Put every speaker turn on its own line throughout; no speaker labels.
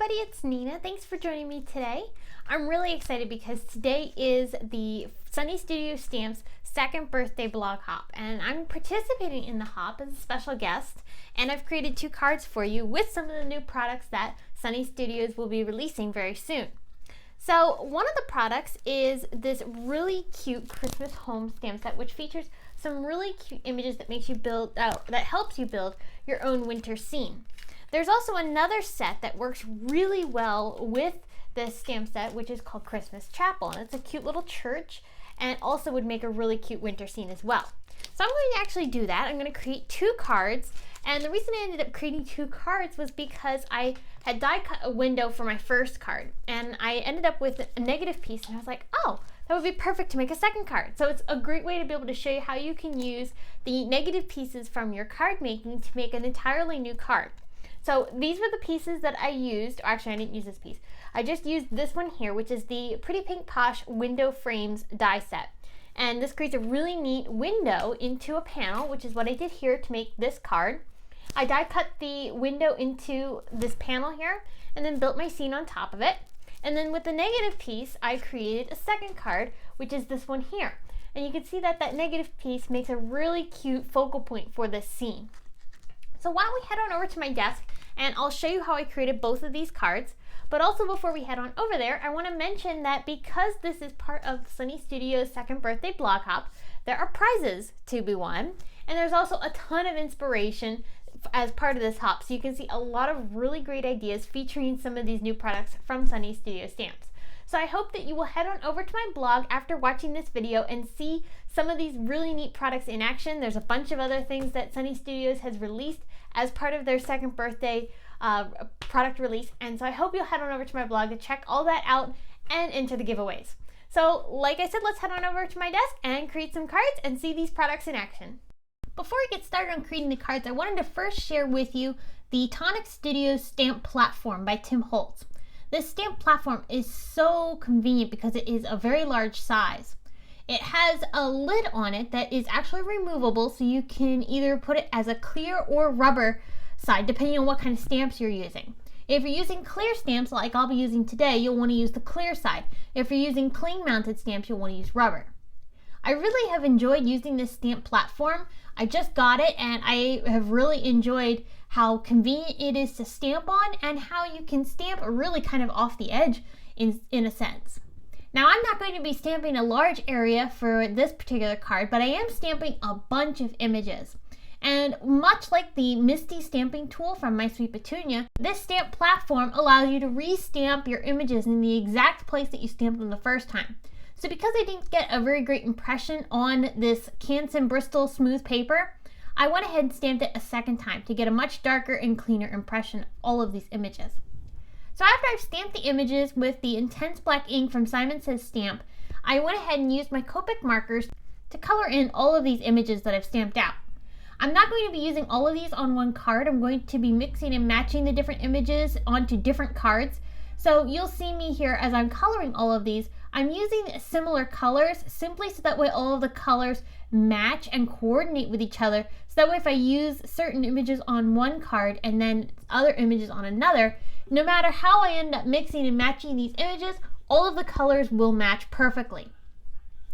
everybody, it's Nina. Thanks for joining me today. I'm really excited because today is the Sunny Studio Stamps second birthday blog hop, and I'm participating in the hop as a special guest, and I've created 2 cards for you with some of the new products that Sunny Studios will be releasing very soon. So one of the products is this really cute Christmas home stamp set, which features some really cute images that makes you build, that helps you build your own winter scene. There's also another set that works really well with this stamp set, which is called Christmas Chapel, and it's a cute little church and also would make a really cute winter scene as well. So I'm going to actually do that. I'm going to create 2 cards, and the reason I ended up creating 2 cards was because I had die cut a window for my first card, and I ended up with a negative piece, and I was like, oh, that would be perfect to make a second card. So it's a great way to be able to show you how you can use the negative pieces from your card making to make an entirely new card. So these were the pieces that I used. Actually, I didn't use this piece. I just used this one here, which is the Pretty Pink Posh window frames die set. And this creates a really neat window into a panel, which is what I did here to make this card. I die cut the window into this panel here and then built my scene on top of it. And then with the negative piece, I created a second card, which is this one here. And you can see that that negative piece makes a really cute focal point for this scene. So why don't we head on over to my desk and I'll show you how I created both of these cards. But also before we head on over there, I want to mention that because this is part of Sunny Studios' second birthday blog hop, there are prizes to be won. And there's also a ton of inspiration as part of this hop. So you can see a lot of really great ideas featuring some of these new products from Sunny Studio Stamps. So I hope that you will head on over to my blog after watching this video and see some of these really neat products in action. There's a bunch of other things that Sunny Studios has released as part of their second birthday product release. And so I hope you'll head on over to my blog to check all that out and enter the giveaways. So like I said, let's head on over to my desk and create some cards and see these products in action. Before we get started on creating the cards, I wanted to first share with you the Tonic Studios Stamp Platform by Tim Holtz. This stamp platform is so convenient because it is a very large size. It has a lid on it that is actually removable, so you can either put it as a clear or rubber side depending on what kind of stamps you're using. If you're using clear stamps like I'll be using today, you'll want to use the clear side. If you're using cling mounted stamps, you'll want to use rubber. I really have enjoyed using this stamp platform. I just got it and I have really enjoyed how convenient it is to stamp on and how you can stamp really kind of off the edge in a sense. Now I'm not going to be stamping a large area for this particular card, but I am stamping a bunch of images. And much like the Misty stamping tool from My Sweet Petunia, this stamp platform allows you to re-stamp your images in the exact place that you stamped them the first time. So because I didn't get a very great impression on this Canson Bristol smooth paper, I went ahead and stamped it a second time to get a much darker and cleaner impression of all of these images. So after I've stamped the images with the intense black ink from Simon Says Stamp, I went ahead and used my Copic markers to color in all of these images that I've stamped out. I'm not going to be using all of these on one card. I'm going to be mixing and matching the different images onto different cards. So you'll see me here as I'm coloring all of these. I'm using similar colors simply so that way all of the colors match and coordinate with each other. So that way if I use certain images on one card and then other images on another, no matter how I end up mixing and matching these images, all of the colors will match perfectly.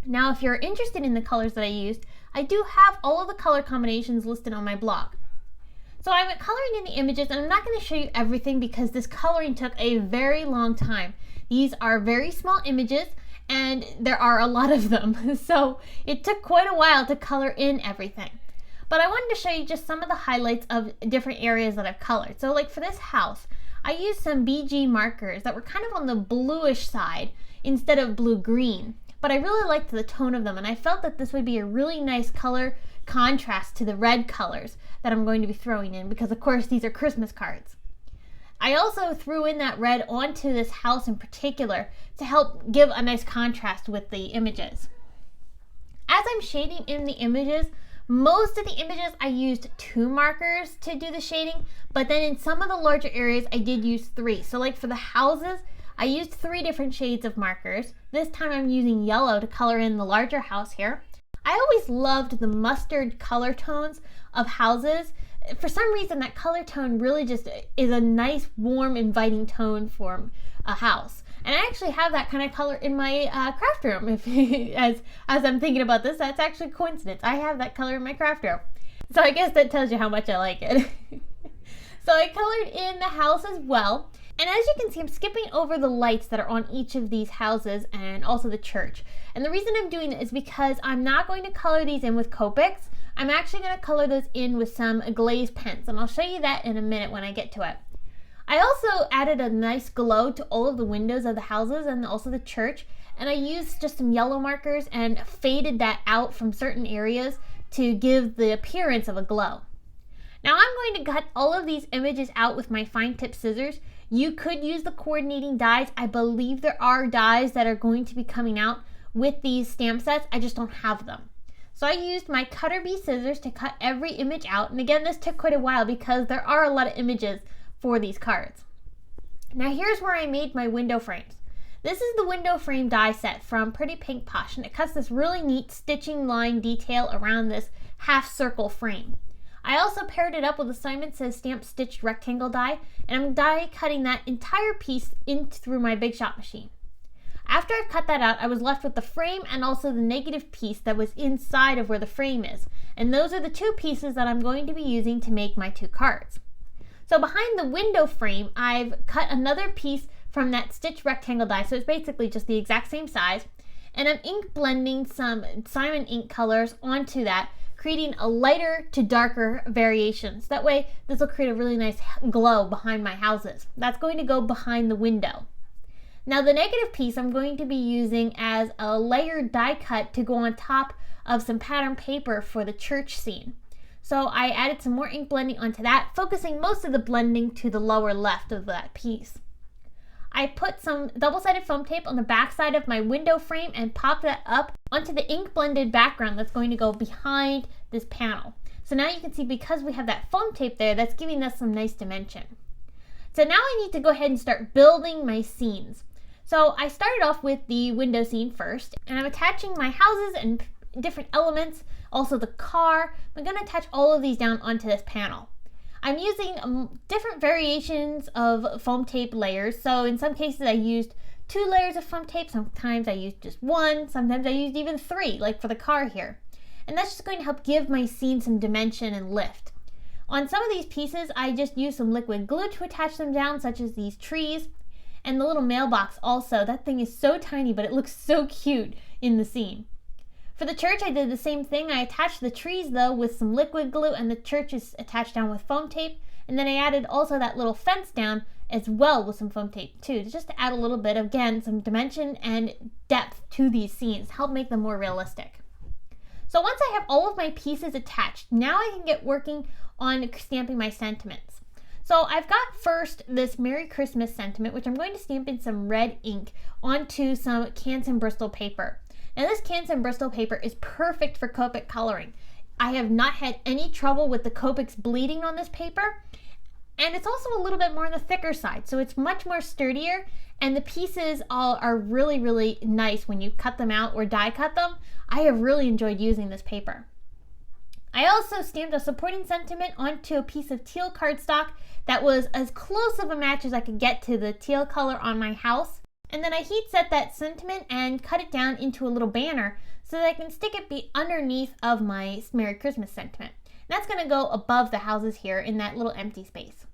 Now if you're interested in the colors that I used, I do have all of the color combinations listed on my blog. So I'm coloring in the images, and I'm not going to show you everything because this coloring took a very long time. These are very small images and there are a lot of them, so it took quite a while to color in everything. But I wanted to show you just some of the highlights of different areas that I've colored. So like for this house, I used some BG markers that were kind of on the bluish side instead of blue-green. But I really liked the tone of them, and I felt that this would be a really nice color contrast to the red colors that I'm going to be throwing in because of course these are Christmas cards. I also threw in that red onto this house in particular to help give a nice contrast with the images. As I'm shading in the images, most of the images I used 2 markers to do the shading, but then in some of the larger areas I did use 3. So like for the houses, I used 3 different shades of markers. This time I'm using yellow to color in the larger house here. I always loved the mustard color tones of houses for some reason that color tone really just is a nice, warm, inviting tone for a house. And I actually have that kind of color in my craft room. As I'm thinking about this, that's actually a coincidence. I have that color in my craft room. So I guess that tells you how much I like it. So I colored in the house as well. And as you can see, I'm skipping over the lights that are on each of these houses and also the church. And the reason I'm doing it is because I'm not going to color these in with Copics. I'm actually going to color those in with some GLAZE pens. And I'll show you that in a minute when I get to it. I also added a nice glow to all of the windows of the houses and also the church. And I used just some yellow markers and faded that out from certain areas to give the appearance of a glow. Now I'm going to cut all of these images out with my fine tip scissors. You could use the coordinating dies. I believe there are dies that are going to be coming out with these stamp sets. I just don't have them. So I used my cutter bee scissors to cut every image out. And again, this took quite a while because there are a lot of images for these cards. Now here's where I made my window frames. This is the window frame die set from Pretty Pink Posh, and it cuts this really neat stitching line detail around this half circle frame. I also paired it up with a Simon Says Stamp Stitched rectangle die, and I'm die cutting that entire piece in through my Big Shot machine. After I cut that out, I was left with the frame and also the negative piece that was inside of where the frame is. And those are the two pieces that I'm going to be using to make my two cards. So behind the window frame, I've cut another piece from that stitched rectangle die, so it's basically just the exact same size. And I'm ink blending some Simon ink colors onto that, creating a lighter to darker variations. That way, this will create a really nice glow behind my houses. That's going to go behind the window. Now the negative piece I'm going to be using as a layered die cut to go on top of some pattern paper for the church scene. So I added some more ink blending onto that, focusing most of the blending to the lower left of that piece. I put some double-sided foam tape on the back side of my window frame and popped that up onto the ink blended background that's going to go behind this panel. So now you can see because we have that foam tape there, that's giving us some nice dimension. So now I need to go ahead and start building my scenes. So I started off with the window scene first, and I'm attaching my houses and different elements, also the car. I'm going to attach all of these down onto this panel. I'm using different variations of foam tape layers. So in some cases I used 2 layers of foam tape, sometimes I used just 1, sometimes I used even 3, like for the car here. And that's just going to help give my scene some dimension and lift. On some of these pieces, I just used some liquid glue to attach them down, such as these trees. And the little mailbox also, that thing is so tiny, but it looks so cute in the scene. For the church, I did the same thing. I attached the trees though with some liquid glue, and the church is attached down with foam tape. And then I added also that little fence down as well with some foam tape too, just to add a little bit of, again, some dimension and depth to these scenes, help make them more realistic. So once I have all of my pieces attached, now I can get working on stamping my sentiments. So I've got first this Merry Christmas sentiment, which I'm going to stamp in some red ink onto some Canson Bristol paper. Now this Canson Bristol paper is perfect for Copic coloring. I have not had any trouble with the Copics bleeding on this paper, and it's also a little bit more on the thicker side, so it's much more sturdier, and the pieces all are really, really nice when you cut them out or die cut them. I have really enjoyed using this paper. I also stamped a supporting sentiment onto a piece of teal cardstock that was as close of a match as I could get to the teal color on my house. And then I heat set that sentiment and cut it down into a little banner so that I can stick it underneath of my Merry Christmas sentiment. And that's going to go above the houses here in that little empty space.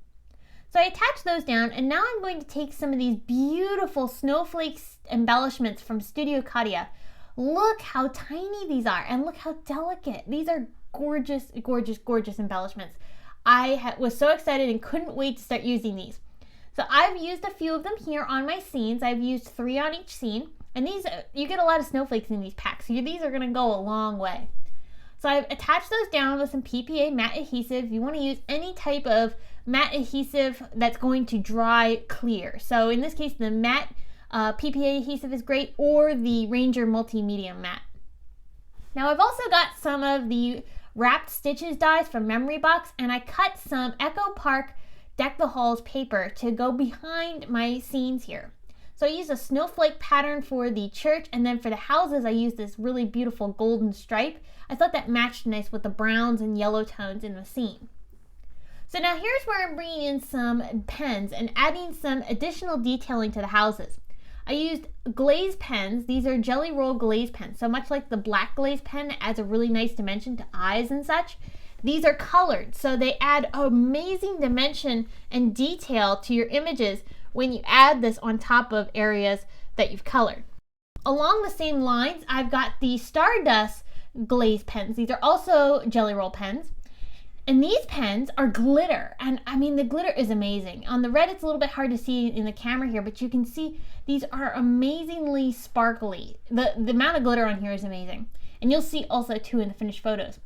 So I attached those down, and now I'm going to take some of these beautiful snowflakes embellishments from Studio Katia. Look how tiny these are, and look how delicate. These are gorgeous, gorgeous, gorgeous embellishments. I was so excited and couldn't wait to start using these. So I've used a few of them here on my scenes. I've used 3 on each scene, and these, you get a lot of snowflakes in these packs, so these are gonna go a long way. So I've attached those down with some PPA matte adhesive. You wanna use any type of matte adhesive that's going to dry clear. So in this case, the matte PPA adhesive is great, or the Ranger Multi-Medium Matte. Now I've also got some of the wrapped stitches dies from Memory Box, and I cut some Echo Park Deck the Halls paper to go behind my scenes here. So I used a snowflake pattern for the church, and then for the houses I used this really beautiful golden stripe. I thought that matched nice with the browns and yellow tones in the scene. So now here's where I'm bringing in some pens and adding some additional detailing to the houses. I used glaze pens. These are jelly roll glaze pens. So much like the black glaze pen that adds a really nice dimension to eyes and such, these are colored. So they add amazing dimension and detail to your images when you add this on top of areas that you've colored. Along the same lines, I've got the Stardust glaze pens. These are also jelly roll pens. And these pens are glitter, and I mean the glitter is amazing. On the red it's a little bit hard to see in the camera here, but you can see these are amazingly sparkly. The amount of glitter on here is amazing. And you'll see also too in the finished photos.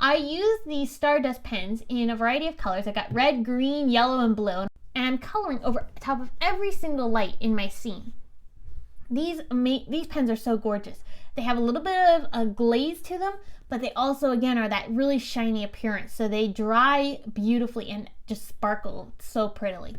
I use these Stardust pens in a variety of colors. I got red, green, yellow, and blue, and I'm coloring over top of every single light in my scene. These pens are so gorgeous. They have a little bit of a glaze to them, but they also, again, are that really shiny appearance. So they dry beautifully and just sparkle so prettily.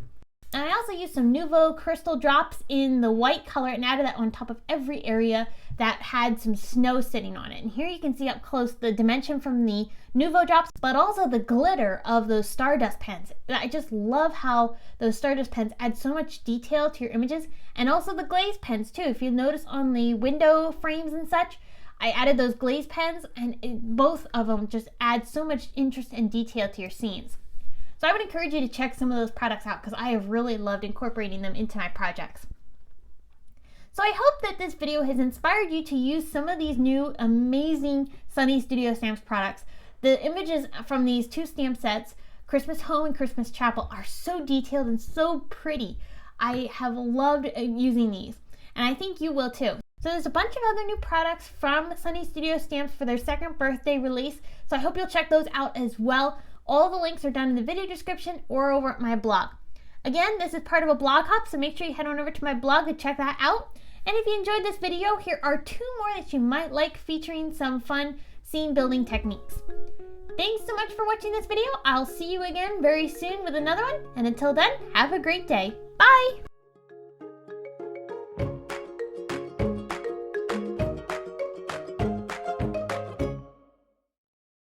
And I also used some Nouveau crystal drops in the white color and added that on top of every area that had some snow sitting on it. And here you can see up close the dimension from the Nouveau drops, but also the glitter of those Stardust pens. I just love how those Stardust pens add so much detail to your images, and also the glaze pens too. If you notice on the window frames and such, I added those glaze pens, and both of them just add so much interest and detail to your scenes. So I would encourage you to check some of those products out because I have really loved incorporating them into my projects. So I hope that this video has inspired you to use some of these new amazing Sunny Studio Stamps products. The images from these two stamp sets, Christmas Home and Christmas Chapel, are so detailed and so pretty. I have loved using these, and I think you will too. So there's a bunch of other new products from Sunny Studio Stamps for their second birthday release, so I hope you'll check those out as well. All the links are down in the video description or over at my blog. Again, this is part of a blog hop, so make sure you head on over to my blog to check that out. And if you enjoyed this video, here are 2 more that you might like, featuring some fun scene building techniques. Thanks so much for watching this video. I'll see you again very soon with another one, and until then, have a great day. Bye!